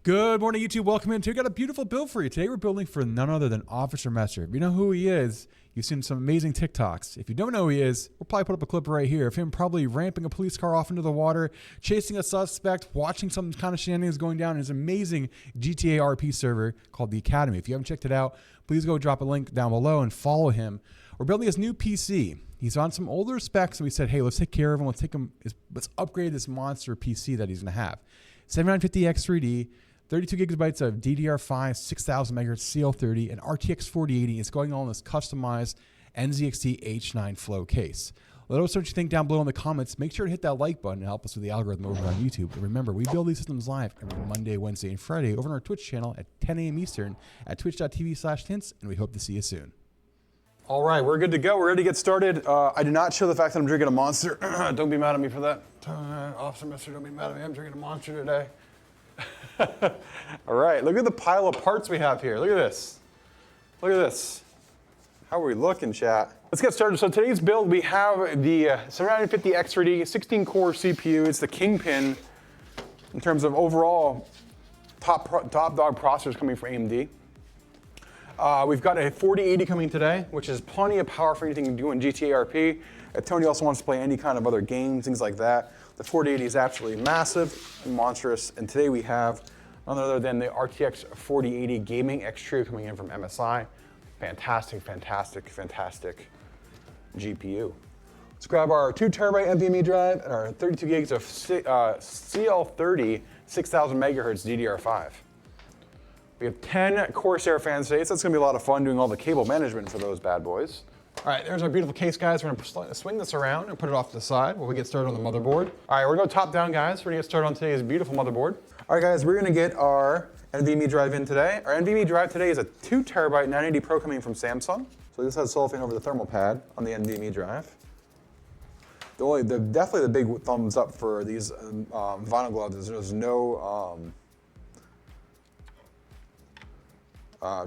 Good morning, YouTube. Welcome in. We got a beautiful build for you. Today we're building for none other than Officer Messer. If you know who he is, you've seen some amazing TikToks. If you don't know who he is, we'll probably put up a clip right here of him probably ramping a police car off into the water, chasing a suspect, watching some kind of shenanigans going down in his amazing GTA RP server called The Academy. If you haven't checked it out, please go drop a link down below and follow him. We're building his new PC. He's on some older specs, and we said, hey, let's take care of him. Let's upgrade this monster PC that he's going to have. 7950X 3D. 32 gigabytes of DDR5, 6000 megahertz CL30, and RTX 4080 is going on this customized NZXT H9 Flow case. Let us know what you think down below in the comments. Make sure to hit that like button to help us with the algorithm over on YouTube. And remember, we build these systems live every Monday, Wednesday, and Friday over on our Twitch channel at 10 a.m. Eastern at twitch.tv/tints, and we hope to see you soon. All right, we're good to go. We're ready to get started. I did not show the fact that I'm drinking a Monster. Don't be mad at me for that. Officer Mister, don't be mad at me. I'm drinking a Monster today. All right, look at the pile of parts we have here. Look at this. Look at this. How are we looking, chat? Let's get started. So today's build, we have the 7950X3D 16-core CPU. It's the kingpin in terms of overall top dog processors coming from AMD. We've got a 4080 coming today, which is plenty of power for anything you do in GTA RP. If Tony also wants to play any kind of other games, things like that. The 4080 is absolutely massive and monstrous. And today we have none other than the RTX 4080 Gaming X Trio coming in from MSI. Fantastic, fantastic, fantastic GPU. Let's grab our 2 terabyte NVMe drive and our 32 gigs of CL30 6000 megahertz DDR5. We have 10 Corsair fan states. That's gonna be a lot of fun doing all the cable management for those bad boys. All right, there's our beautiful case, guys. We're gonna swing this around and put it off to the side while we get started on the motherboard. All right, we're gonna go top down, guys. We're gonna get started on today's beautiful motherboard. All right, guys, we're gonna get our NVMe drive in today. Our NVMe drive today is a 2 terabyte 980 Pro coming from Samsung. So this has cellophane over the thermal pad on the NVMe drive. Definitely the big thumbs up for these vinyl gloves is there's no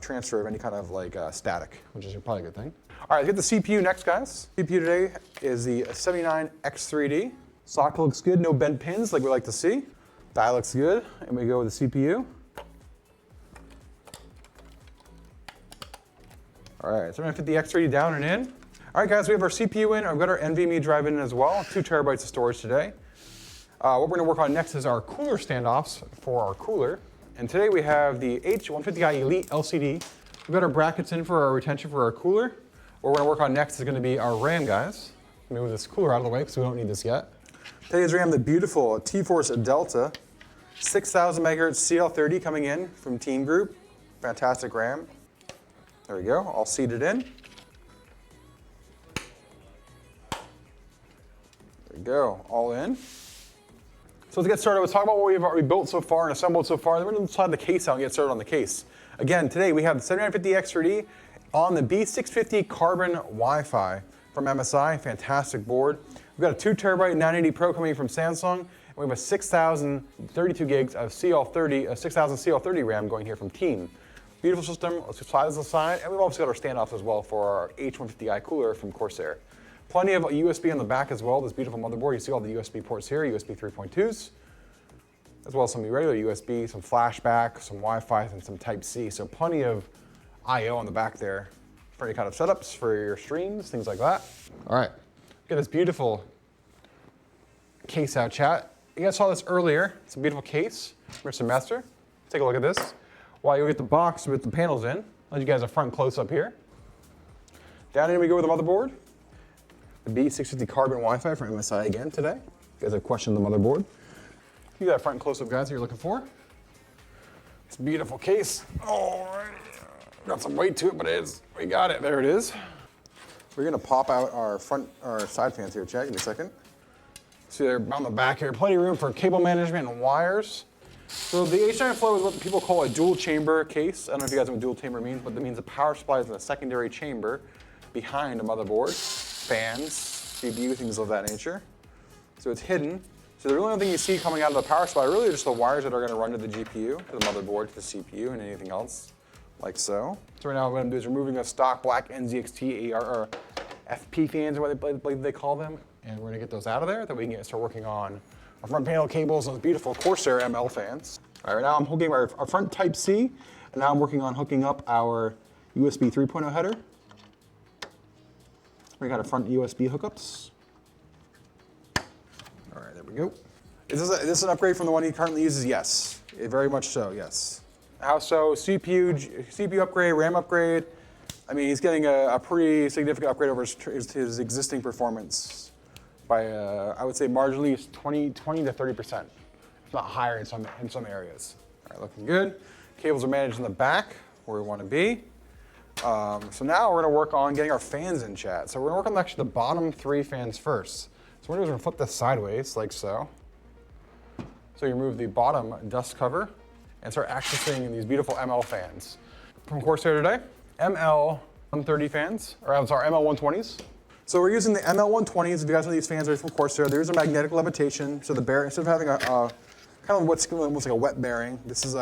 transfer of any kind of like static, which is probably a good thing. All right, let's get the CPU next, guys. CPU today is the 79X3D. Socket looks good, no bent pins like we like to see. Die looks good, and we go with the CPU. All right, 7950X3D down and in. All right, guys, we have our CPU in. I've got our NVMe drive in as well, 2 terabytes of storage today. What we're gonna work on next is our cooler standoffs for our cooler. And today we have the H150i Elite LCD. We've got our brackets in for our retention for our cooler. What we're gonna work on next is gonna be our RAM, guys. Let me move this cooler out of the way because we don't need this yet. Today's RAM, the beautiful T-Force Delta, 6000 megahertz CL30 coming in from Team Group. Fantastic RAM. There we go, all seated in. There we go, all in. So let's get started. Let's talk about what we've already built so far and assembled so far. Then we're going to slide the case out and get started on the case. Again, today we have the 7950X3D on the B650 Carbon Wi-Fi from MSI. Fantastic board. We've got a 2 terabyte 980 Pro coming from Samsung. And we have a 6032 gigs of CL30, 6000 CL30 RAM going here from Team. Beautiful system. Let's slide this aside. And we've also got our standoffs as well for our H150i cooler from Corsair. Plenty of USB on the back as well, this beautiful motherboard. You see all the USB ports here, USB 3.2s, as well as some regular USB, some flashback, some Wi-Fi, and some Type-C. So plenty of I/O on the back there for any kind of setups for your streams, things like that. All right, get this beautiful case out, chat. You guys saw this earlier. It's a beautiful case for semester. Take a look at this. While you get the box with the panels in, I'll let you guys a front close-up here. Down in we go with the motherboard. The B650 Carbon Wi-Fi from MSI again today. You guys have questioned the motherboard. You got a front close-up, guys, that you're looking for. It's a beautiful case. All right. Got some weight to it, but we got it. There it is. We're gonna pop out our side fans here. Check, give me a second. See, they're on the back here. Plenty of room for cable management and wires. So the H9 Flow is what people call a dual chamber case. I don't know if you guys know what dual chamber means, but that means the power supply is in a secondary chamber behind a motherboard. Fans, CPU, things of that nature. So it's hidden. So the only thing you see coming out of the power supply really are just the wires that are going to run to the GPU, to the motherboard, to the CPU, and anything else, like so. So right now what I'm doing is removing the stock black NZXT or FP fans, or what they call them, and we're going to get those out of there, that we can start working on our front panel cables and those beautiful Corsair ML fans. All right, now I'm hooking our front Type-C, and now I'm working on hooking up our USB 3.0 header. We got our front USB hookups. All right, there we go. Is this an upgrade from the one he currently uses? Yes, very much so, yes. How so? CPU upgrade, RAM upgrade. I mean, he's getting a pretty significant upgrade over his existing performance by, I would say, marginally 20 to 30%, if not higher in some areas. All right, looking good. Cables are managed in the back where we want to be. So now we're going to work on getting our fans in, chat. So we're going to work on actually the bottom 3 fans first. So we're going to flip this sideways like so. So you remove the bottom dust cover and start accessing these beautiful ML fans from Corsair today. ML 130 fans, or I'm sorry, ML 120s. So we're using the ML 120s. If you guys know these fans are from Corsair, there's a magnetic levitation. So the bearing, instead of having a kind of what's almost like a wet bearing, this is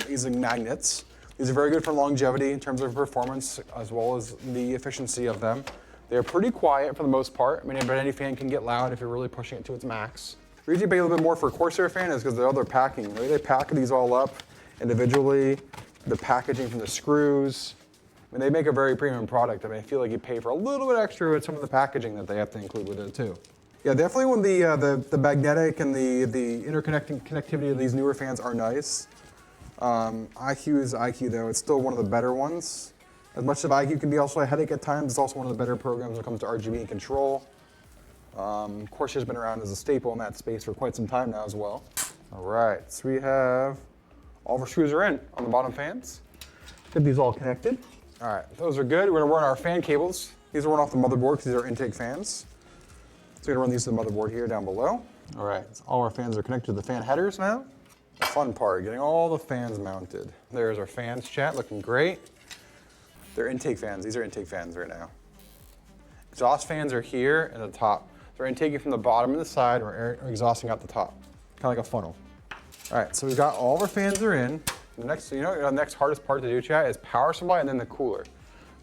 using magnets. These are very good for longevity in terms of performance as well as the efficiency of them. They're pretty quiet for the most part. I mean, but any fan can get loud if you're really pushing it to its max. The reason you pay a little bit more for a Corsair fan is because of the other packing. They pack these all up individually, the packaging from the screws. I mean, they make a very premium product. I mean, I feel like you pay for a little bit extra with some of the packaging that they have to include with it too. Yeah, definitely when the magnetic and the connectivity of these newer fans are nice. iCUE is iCUE though. It's still one of the better ones. As much as iCUE can be also a headache at times, it's also one of the better programs when it comes to RGB and control. Corsair's been around as a staple in that space for quite some time now as well. All right, so we have all of our screws are in on the bottom fans. Get these all connected. All right, those are good. We're gonna run our fan cables. These are run off the motherboard because these are intake fans. So we're gonna run these to the motherboard here down below. All right, so all our fans are connected to the fan headers now. The fun part, getting all the fans mounted. There's our fans, chat, looking great. They're intake fans. These are intake fans right now. Exhaust fans are here at the top. They're intaking from the bottom and the side, or exhausting out the top, kind of like a funnel. All right, so we've got all of our fans are in. The next, the next hardest part to do, chat, is power supply and then the cooler.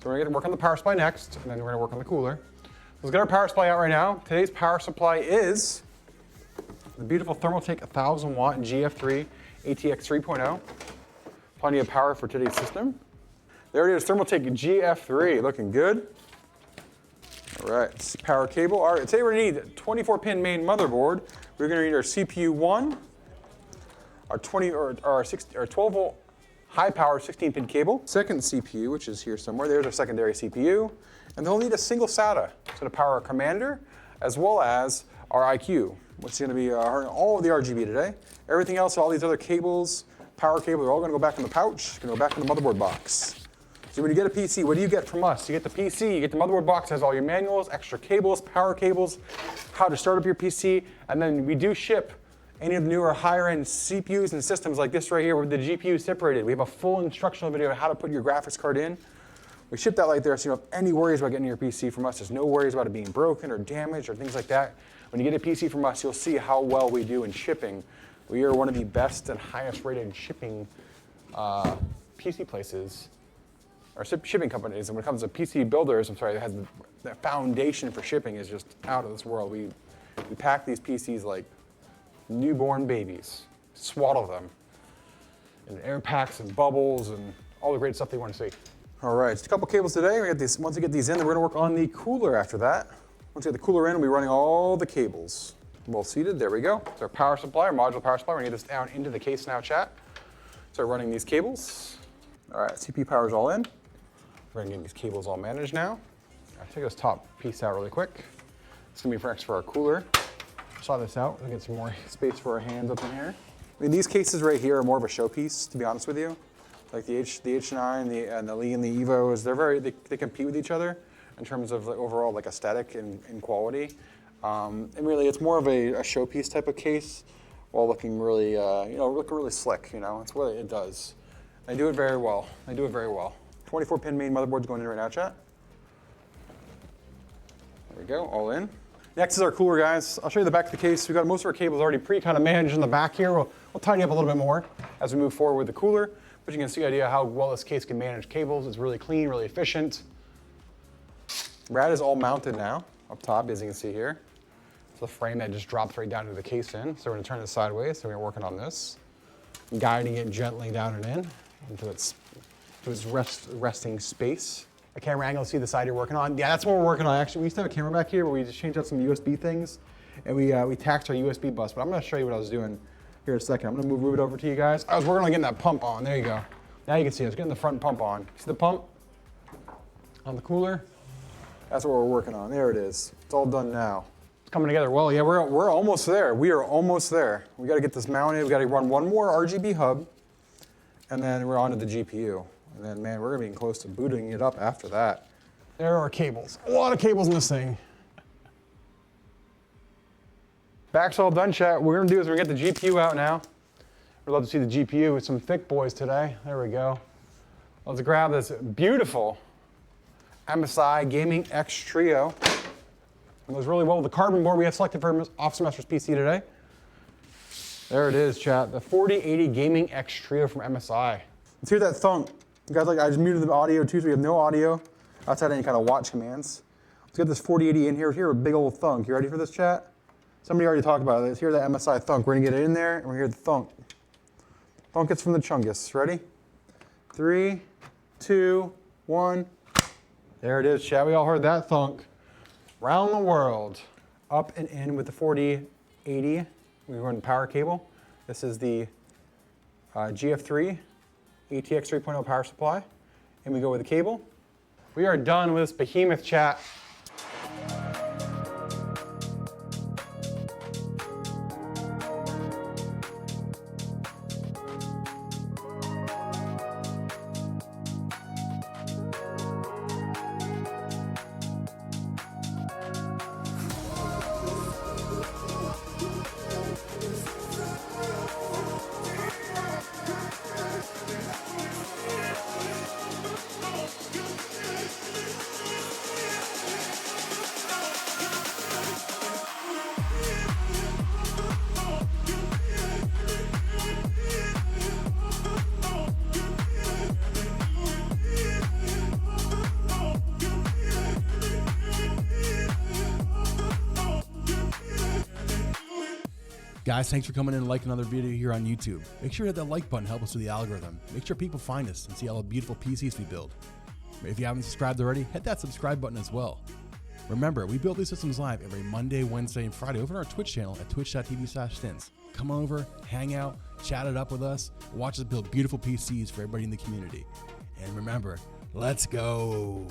So we're gonna work on the power supply next, and then we're gonna work on the cooler. Let's get our power supply out right now. Today's power supply is the beautiful Thermaltake 1000 watt GF3 ATX 3.0. Plenty of power for today's system. There it is, Thermaltake GF3, looking good. All right, power cable. All right, today we're gonna need a 24-pin main motherboard. We're gonna need our CPU 1, our 12 volt high power 16-pin cable, second CPU, which is here somewhere. There's our secondary CPU. And then we'll need a single SATA to power our commander, as well as our iCUE, which is gonna be all of the RGB today. Everything else, all these other cables, power cables, are all gonna go back in the pouch, gonna go back in the motherboard box. So when you get a PC, what do you get from us? You get the PC, you get the motherboard box, has all your manuals, extra cables, power cables, how to start up your PC, and then we do ship any of the newer higher-end CPUs and systems like this right here with the GPU separated. We have a full instructional video on how to put your graphics card in. We ship that right there, so you don't have any worries about getting your PC from us. There's no worries about it being broken or damaged or things like that. When you get a PC from us, you'll see how well we do in shipping. We are one of the best and highest rated shipping PC places, or shipping companies. And when it comes to PC builders, the foundation for shipping is just out of this world. We pack these PCs like newborn babies, swaddle them in air packs and bubbles and all the great stuff they want to see. All right, just a couple cables today. Once we get these in, then we're gonna work on the cooler after that. Once we get the cooler in, we'll be running all the cables. Well seated, there we go. It's our power supply, our modular power supply. We're gonna get this down into the case now, chat. Start running these cables. All right, CPU power's all in. We're gonna get these cables all managed now. I'll take this top piece out really quick. It's gonna be next for our cooler. Saw this out, we'll get some more space for our hands up in here. I mean, these cases right here are more of a showpiece, to be honest with you. Like the H9, and the Lee and the Evos, they compete with each other in terms of overall like aesthetic and quality. And really, it's more of a showpiece type of case, while looking really, looking really slick. It's what it does. They do it very well. 24-pin main motherboard's going in right now, chat. There we go, all in. Next is our cooler, guys. I'll show you the back of the case. We've got most of our cables already managed in the back here. We'll tidy up a little bit more as we move forward with the cooler. But you can see the idea how well this case can manage cables. It's really clean, really efficient. Rad is all mounted now up top, as you can see here. It's the frame that just drops right down to the case in. So we're gonna turn this sideways, so we're working on this. guiding it gently down and in into its resting space. A camera angle to see the side you're working on. Yeah, that's what we're working on. Actually, we used to have a camera back here, but we just changed out some USB things, and we taxed our USB bus. But I'm going to show you what I was doing here in a second. I'm going to move it over to you guys. I was working on getting that pump on. There you go. Now you can see I was getting the front pump on. See the pump on the cooler? That's what we're working on. There it is. It's all done now. It's coming together well. Yeah, we're almost there. We are almost there. We got to get this mounted. We got to run one more RGB hub, and then we're on to the GPU. And then, man, we're going to be close to booting it up after that. There are cables. A lot of cables in this thing. Back's all done, chat. What we're going to do is we're going to get the GPU out now. We'd love to see the GPU with some thick boys today. There we go. Let's grab this beautiful MSI Gaming X Trio. It goes really well with the carbon board we have selected for Officer Master's PC today. There it is, chat. The 4080 Gaming X Trio from MSI. Let's hear that thunk. You guys, like, I just muted the audio too, so we have no audio outside any kind of watch commands. Let's get this 4080 in here. Hear a big old thunk. You ready for this, chat? Somebody already talked about it. Let's hear that MSI thunk. We're gonna get it in there, and we're gonna hear the thunk. Thunk gets from the chungus. Ready? 3, 2, 1. There it is, chat. We all heard that thunk. Round the world. Up and in with the 4080. We run the power cable. This is the GF3 ATX 3.0 power supply. And we go with the cable. We are done with this behemoth, chat. Guys, thanks for coming in and liking another video here on YouTube. Make sure to hit that like button, help us with the algorithm. Make sure people find us and see all the beautiful PCs we build. If you haven't subscribed already, hit that subscribe button as well. Remember, we build these systems live every Monday, Wednesday, and Friday over on our Twitch channel at twitch.tv/stins. Come on over, hang out, chat it up with us, watch us build beautiful PCs for everybody in the community. And remember, let's go.